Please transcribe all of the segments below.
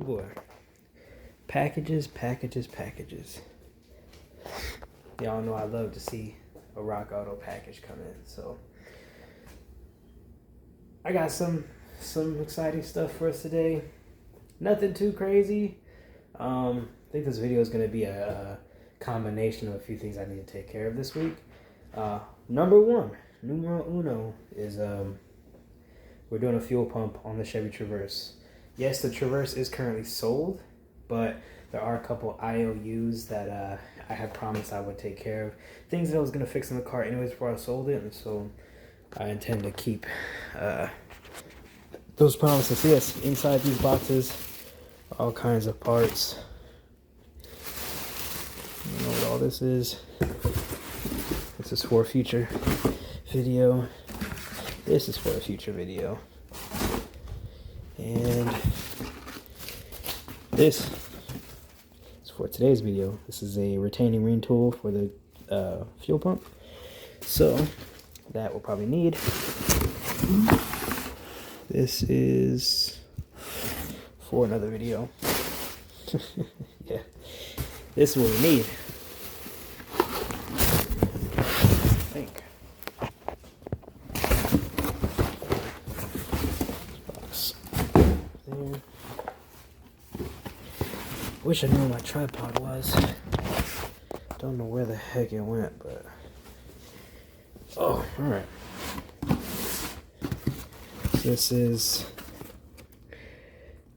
boy. Packages. Y'all know I love to see a Rock Auto package come in, so I got some exciting stuff for us today. Nothing too crazy. I think this video is going to be a combination of a few things I need to take care of this week. Number one, numero uno, is we're doing a fuel pump on the Chevy Traverse. Yes, the Traverse is currently sold, but there are a couple IOUs that I had promised I would take care of. Things that I was going to fix in the car anyways before I sold it, and so I intend to keep those promises. So yes, inside these boxes, all kinds of parts. You know what all this is. This is for a future video. This is for a future video. And this is for today's video. This is a retaining ring tool for the fuel pump. So that we'll probably need. This is for another video. Yeah. This is what we need. I think. Box there. Wish I knew where my tripod was. Don't know where the heck it went, but oh, alright. This is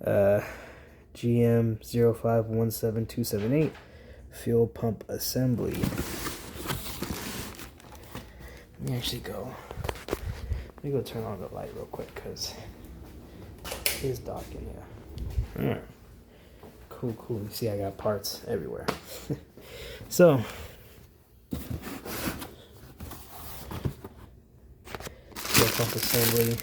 GM 0517278 fuel pump assembly. Let me actually go. Let me go turn on the light real quick because it is dark in here. Alright. Cool. You see I got parts everywhere. So fuel pump assembly.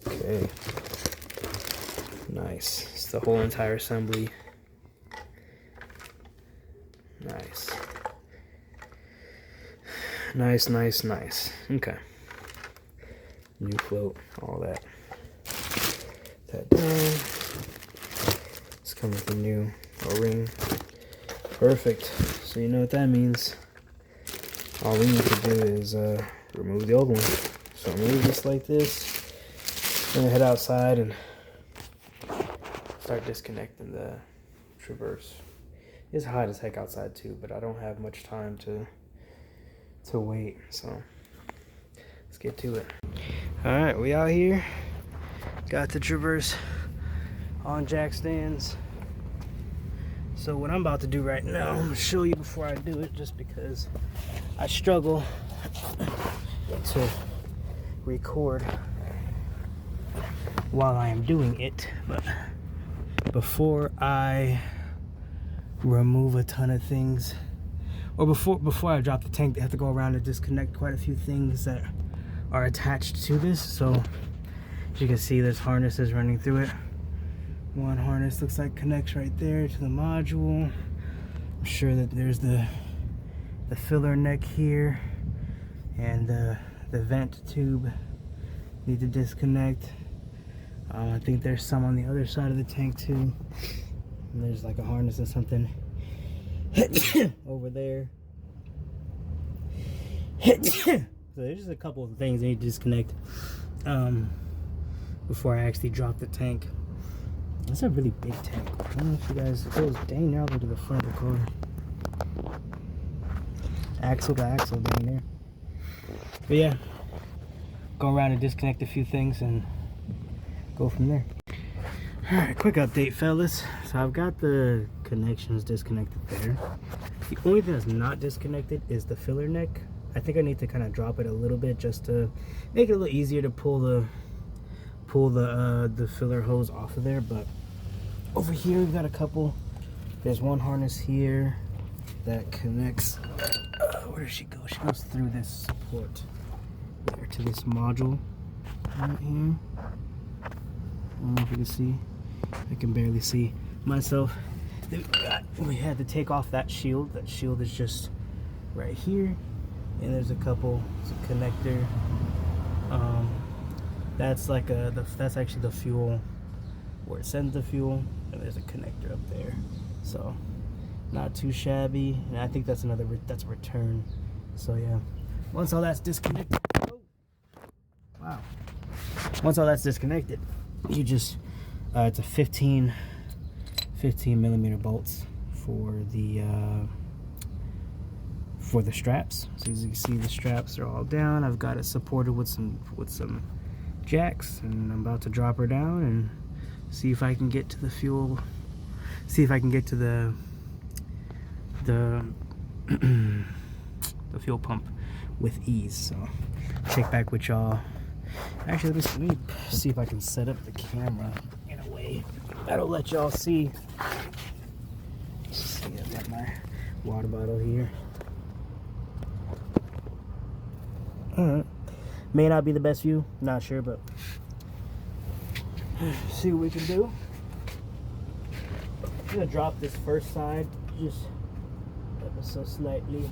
Okay. Nice. It's the whole entire assembly. Nice. Okay. New float, all that. That down. It's coming with a new O-ring. Perfect. So you know what that means. All we need to do is remove the old one. So remove this like this. I'm gonna head outside and start disconnecting the Traverse. It's hot as heck outside too, but I don't have much time to wait, so let's get to it. Alright, we out here. Got the Traverse on jack stands. So what I'm about to do right now, I'm gonna show you before I do it, just because I struggle to record while I am doing it. But before I remove a ton of things, or before I drop the tank, they have to go around and disconnect quite a few things that are attached to this. So as you can see, there's harnesses running through it. One harness looks like connects right there to the module. I'm sure that there's the filler neck here, and the vent tube need to disconnect. I think there's some on the other side of the tank too. And there's like a harness or something over there. So there's just a couple of things I need to disconnect before I actually drop the tank. That's a really big tank. I don't know if you guys, it goes dang near all the way to the front of the car. Axle to axle down there. But yeah, go around and disconnect a few things and go from there. Alright, quick update, fellas. So I've got the connections disconnected there. The only thing that's not disconnected is the filler neck. I think I need to kind of drop it a little bit just to make it a little easier to pull the filler hose off of there. But over here we've got a couple. There's one harness here that connects. Where does she go? She goes through this support there to this module right here. I don't know if you can see. I can barely see myself. We had to take off that shield. That shield is just right here. and there's a couple. It's a connector. That's like that's actually the fuel where it sends the fuel, and there's a connector up there. So not too shabby, and I think that's that's a return. So yeah, once all that's disconnected, wow. Once all that's disconnected, you just it's a 15 millimeter bolts for the straps. So as you can see, the straps are all down. I've got it supported with some jacks, and I'm about to drop her down and see if I can get to the fuel. See if I can get to the fuel pump with ease. So check back with y'all. Actually, let me see if I can set up the camera in a way that'll let y'all see. Let's see, I've got my water bottle here. Alright. May not be the best view, not sure, but see what we can do. I'm gonna drop this first side just ever so slightly.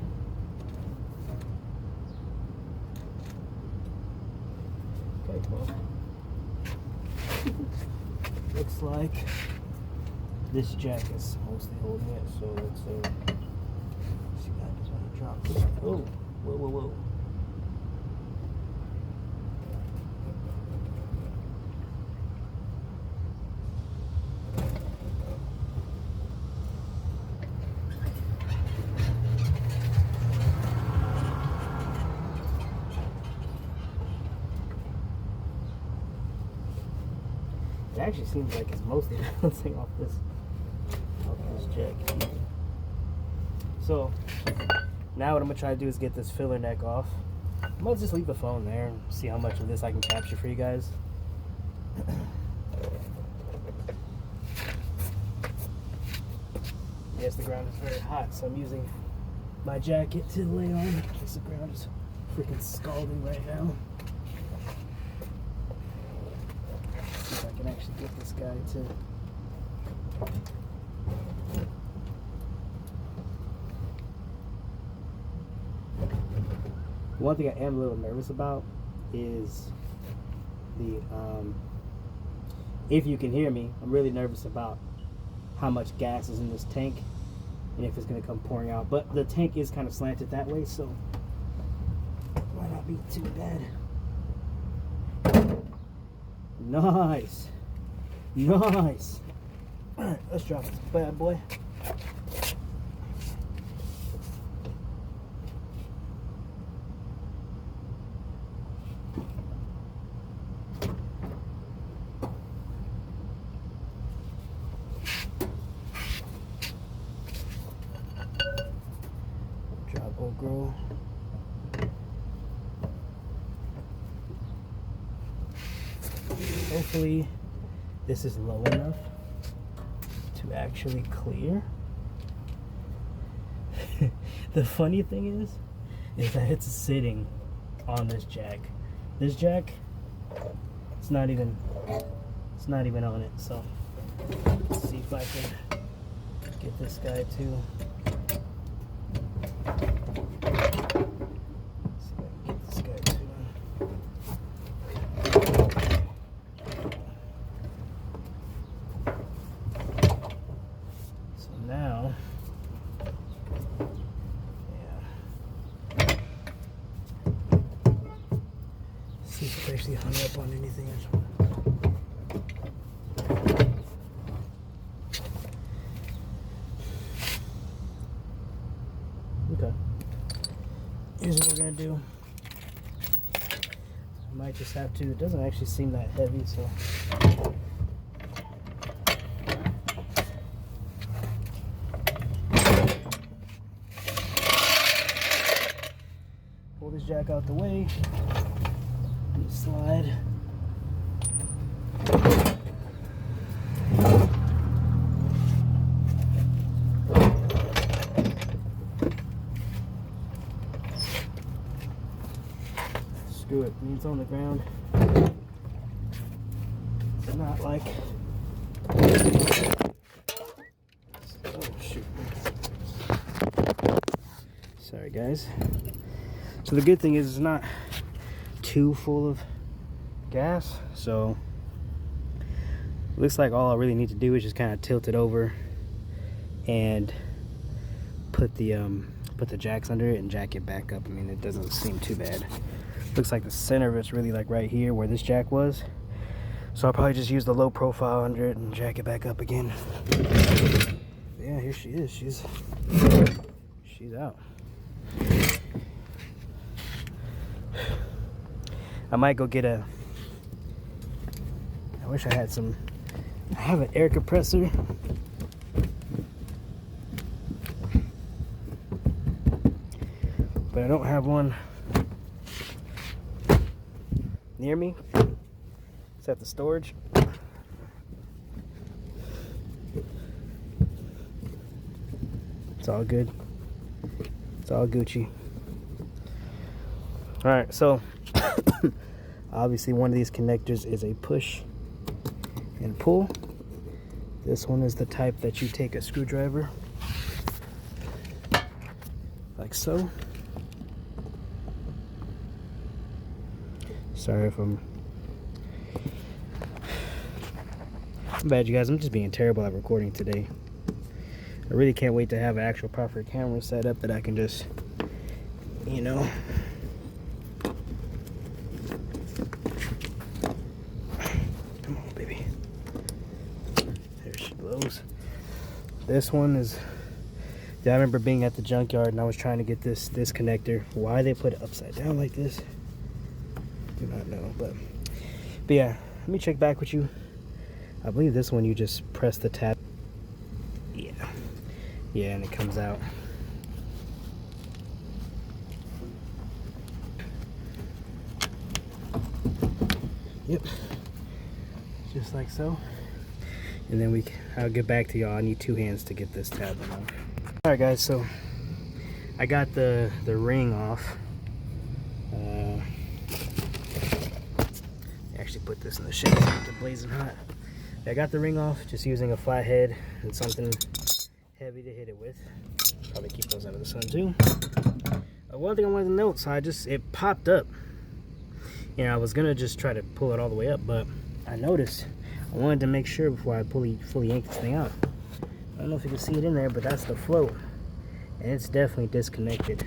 Okay, well, looks like this jack is mostly holding it, so let's see. I just want to drop this. Oh, whoa. It actually seems like it's mostly bouncing off this jack. So now what I'm gonna try to do is get this filler neck off. I'm gonna just leave the phone there and see how much of this I can capture for you guys. Yes, the ground is very hot, so I'm using my jacket to lay on because the ground is freaking scalding right now. See if I can actually get this guy to. One thing I am a little nervous about is the if you can hear me, I'm really nervous about how much gas is in this tank and if it's going to come pouring out. But the tank is kind of slanted that way, so it might not be too bad. Nice. Alright, let's drop this bad boy. Drop old girl. Hopefully this is low enough to actually clear. The funny thing is that it's sitting on this jack. This jack, it's not even on it. So let's see if I can get this guy too. Now, yeah. See if it's actually hung up on anything. Okay. Here's what we're gonna do. I might just have to. It doesn't actually seem that heavy, so. Pull this jack out the way. And slide. Screw it. When it's on the ground, it's not like. Oh shoot! Sorry guys. So the good thing is it's not too full of gas, so looks like all I really need to do is just kind of tilt it over and put the jacks under it and jack it back up. I mean, it doesn't seem too bad. Looks like the center of it's really like right here where this jack was, so I'll probably just use the low profile under it and jack it back up again. Yeah, here she is. She's out. I might go get I wish I had some. I have an air compressor. But I don't have one near me. It's at the storage. It's all good. It's all Gucci. Alright, so obviously one of these connectors is a push and pull. This one is the type that you take a screwdriver like so. Sorry if I'm bad, you guys. I'm just being terrible at recording today. I really can't wait to have an actual proper camera set up that I can just, you know, come on, baby. There she blows. This one is, yeah, I remember being at the junkyard and I was trying to get this connector. Why they put it upside down like this, do not know. But yeah, let me check back with you. I believe this one you just press the tab. Yeah, and it comes out. Yep, just like so. And then I'll get back to y'all. I need 2 hands to get this tab off. All right, guys. So I got the ring off. Actually, put this in the shade. It's blazing hot. I got the ring off just using a flathead and something heavy to hit it with. Probably keep those out of the sun too. One thing I wanted to note, so it popped up. You know, I was gonna just try to pull it all the way up, but I noticed I wanted to make sure before I fully yank this thing out. I don't know if you can see it in there, but that's the float, and it's definitely disconnected.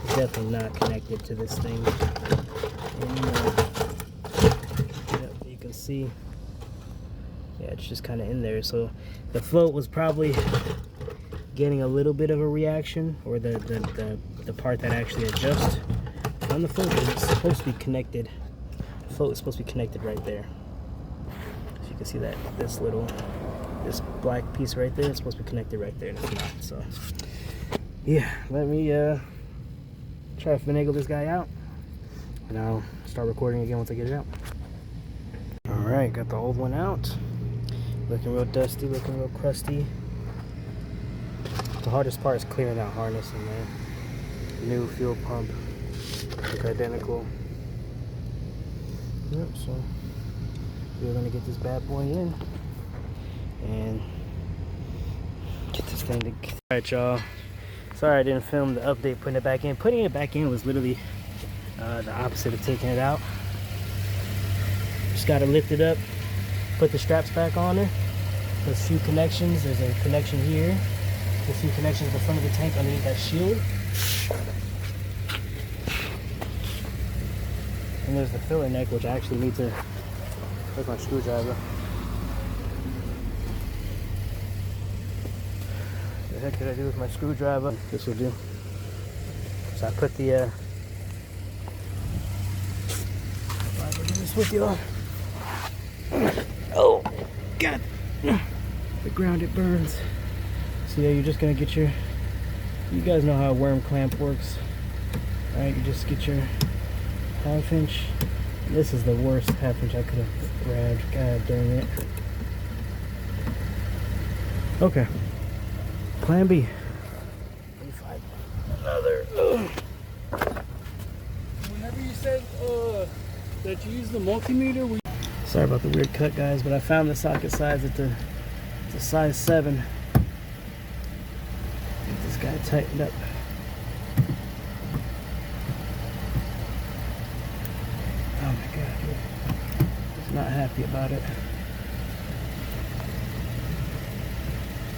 It's definitely not connected to this thing anymore. Yep, you can see. Yeah, it's just kind of in there. So the float was probably getting a little bit of a reaction, or the part that actually adjusts on the float is supposed to be connected. The float is supposed to be connected right there. So you can see that this black piece right there is supposed to be connected right there, and it's not. So yeah, let me try to finagle this guy out, and I'll start recording again once I get it out. All right, got the old one out. Looking real dusty, looking real crusty. The hardest part is clearing that harness in there. New fuel pump, look identical. Yep, so we're gonna get this bad boy in and get this thing to. Alright, y'all. Sorry I didn't film the update putting it back in. Putting it back in was literally the opposite of taking it out. Just gotta lift it up, put the straps back on it. There's a few connections. There's a connection here. There's a few connections at the front of the tank underneath that shield. And there's the filler neck, which I actually need to with my screwdriver. What the heck did I do with my screwdriver? This will do. So I put the I'll do this with y'all. Oh God, the ground, it burns. So yeah, you're just gonna get you guys know how a worm clamp works. Alright, you just get your 1/2 inch. This is the worst 1/2 inch I could have grabbed. God dang it. Okay, plan B. Let me find another. Whenever you said that you use the multimeter, Sorry about the weird cut, guys, but I found the socket size at the size 7. Get this guy tightened up. Not happy about it.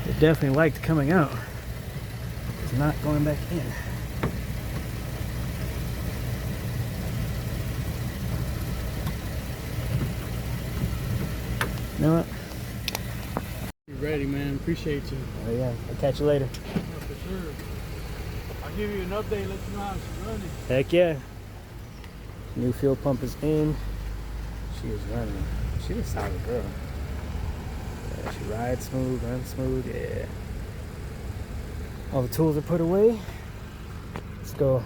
It definitely liked coming out. It's not going back in. You know what? You're ready, man. Appreciate you. Oh yeah, I'll catch you later. Yeah, for sure. I'll give you an update, let you know how she's running. Heck yeah. New fuel pump is in. She is running. She's a solid girl. Yeah, she rides smooth, runs smooth, yeah. All the tools are put away. Let's go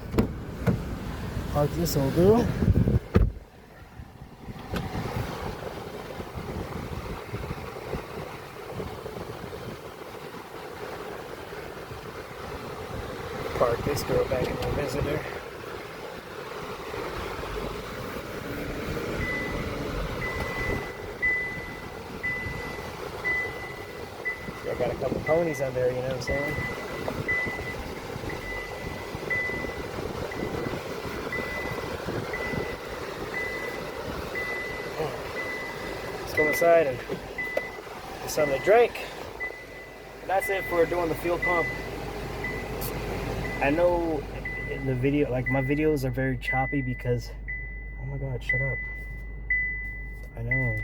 park this old girl. Park this girl back in the visitor. I got a couple ponies on there, you know what I'm saying? Let's go inside and get something to drink. And that's it for doing the fuel pump. I know in the video, like my videos are very choppy because, oh my God, shut up. I know.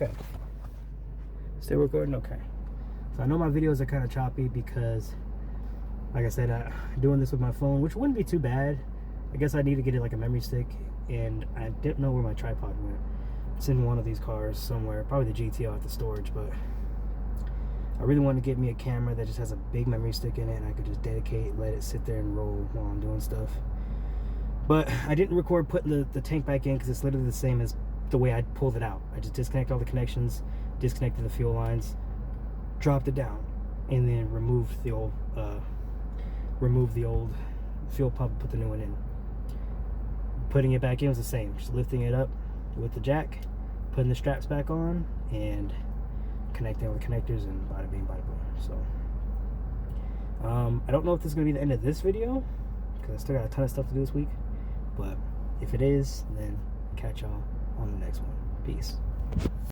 Okay. Still recording? Okay. So I know my videos are kind of choppy because, like I said, doing this with my phone, which wouldn't be too bad. I guess I need to get it like a memory stick, and I didn't know where my tripod went. It's in one of these cars somewhere, probably the GTO at the storage, but I really wanted to get me a camera that just has a big memory stick in it, and I could just dedicate, let it sit there and roll while I'm doing stuff. But I didn't record putting the tank back in because it's literally the same as the way I pulled it out. I just disconnected all the connections, disconnected the fuel lines, dropped it down, and then removed the old fuel pump, put the new one in. Putting it back in was the same, just lifting it up with the jack, putting the straps back on, and connecting all the connectors, and bada bing, bada boom. So I don't know if this is gonna be the end of this video because I still got a ton of stuff to do this week, but if it is, then catch y'all on the next one. Peace.